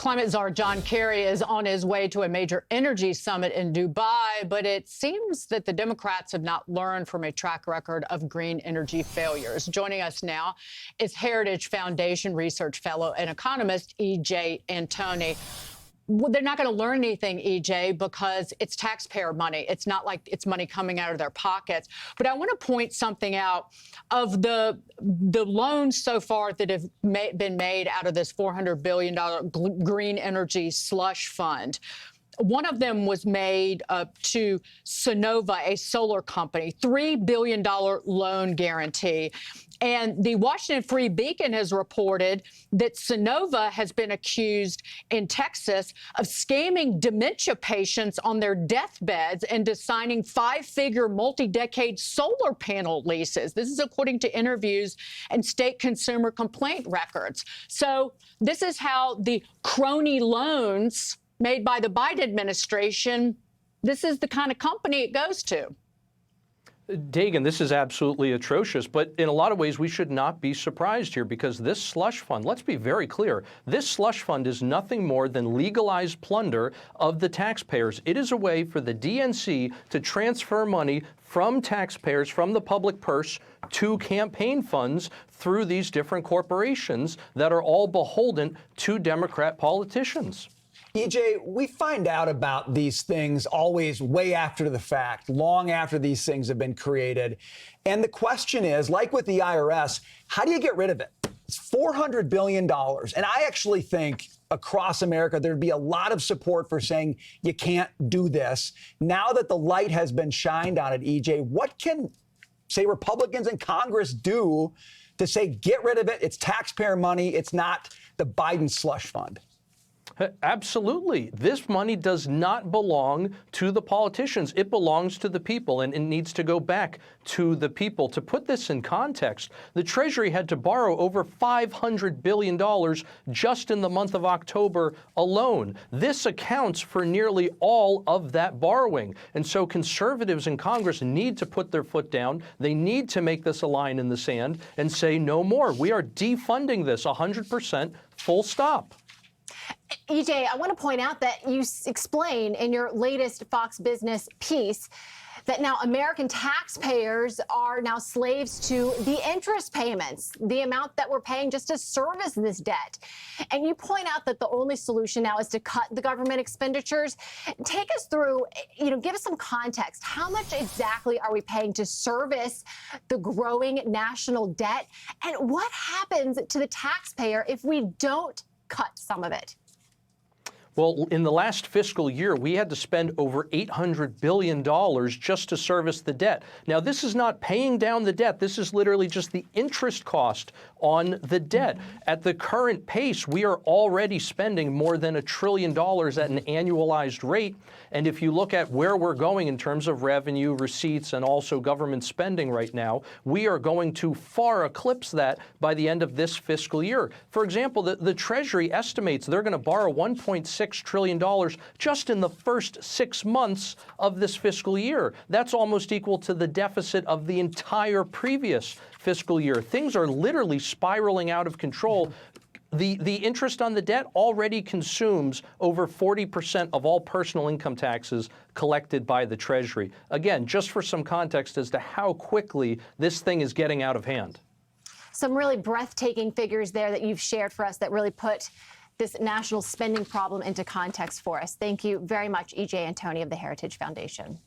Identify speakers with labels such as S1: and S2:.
S1: Climate czar John Kerry is on his way to a major energy summit in Dubai, but it seems that the Democrats have not learned from a track record of green energy failures. Joining us now is Heritage Foundation research fellow and economist E.J. Antoni. Well, they're not going to learn anything, EJ, because it's taxpayer money. It's not like it's money coming out of their pockets. But I want to point something out. Of the loans so far that have been made out of this $400 billion green energy slush fund, one of them was made to Sonova, a solar company, $3 billion loan guarantee. And the Washington Free Beacon has reported that Sonova has been accused in Texas of scamming dementia patients on their deathbeds into signing five-figure, multi-decade solar panel leases. This is according to interviews and state consumer complaint records. So this is how the crony loans made by the Biden administration, this is the kind of company it goes to.
S2: Dagan, this is absolutely atrocious, but in a lot of ways we should not be surprised here because this slush fund, let's be very clear, this slush fund is nothing more than legalized plunder of the taxpayers. It is a way for the DNC to transfer money from taxpayers, from the public purse, to campaign funds through these different corporations that are all beholden to Democrat politicians.
S3: EJ, we find out about these things always way after the fact, long after these things have been created. And the question is, like with the IRS, how do you get rid of it? It's $400 billion. And I actually think across America, there'd be a lot of support for saying you can't do this. Now that the light has been shined on it, EJ, what can, say, Republicans in Congress do to say, get rid of it? It's taxpayer money. It's not the Biden slush fund.
S2: Absolutely. This money does not belong to the politicians. It belongs to the people, and it needs to go back to the people. To put this in context, the Treasury had to borrow over $500 billion just in the month of October alone. This accounts for nearly all of that borrowing. And so conservatives in Congress need to put their foot down. They need to make this a line in the sand and say no more. We are defunding this 100%, full stop.
S4: EJ, I want to point out that you explain in your latest Fox Business piece that now American taxpayers are now slaves to the interest payments, the amount that we're paying just to service this debt. And you point out that the only solution now is to cut the government expenditures. Take us through, give us some context. How much exactly are we paying to service the growing national debt? And what happens to the taxpayer if we don't cut some of it?
S2: Well, in the last fiscal year, we had to spend over $800 billion just to service the debt. Now, this is not paying down the debt. This is literally just the interest cost on the debt. At the current pace, we are already spending more than $1 trillion at an annualized rate. And if you look at where we're going in terms of revenue, receipts, and also government spending right now, we are going to far eclipse that by the end of this fiscal year. For example, the Treasury estimates they're going to borrow $1.6 trillion just in the first 6 months of this fiscal year. That's almost equal to the deficit of the entire previous fiscal year. Things are literally spiraling out of control. The interest on the debt already consumes over 40% of all personal income taxes collected by the Treasury. Again, just for some context as to how quickly this thing is getting out of hand.
S4: Some really breathtaking figures there that you've shared for us that really put this national spending problem into context for us. Thank you very much, E.J. Antoni of the Heritage Foundation.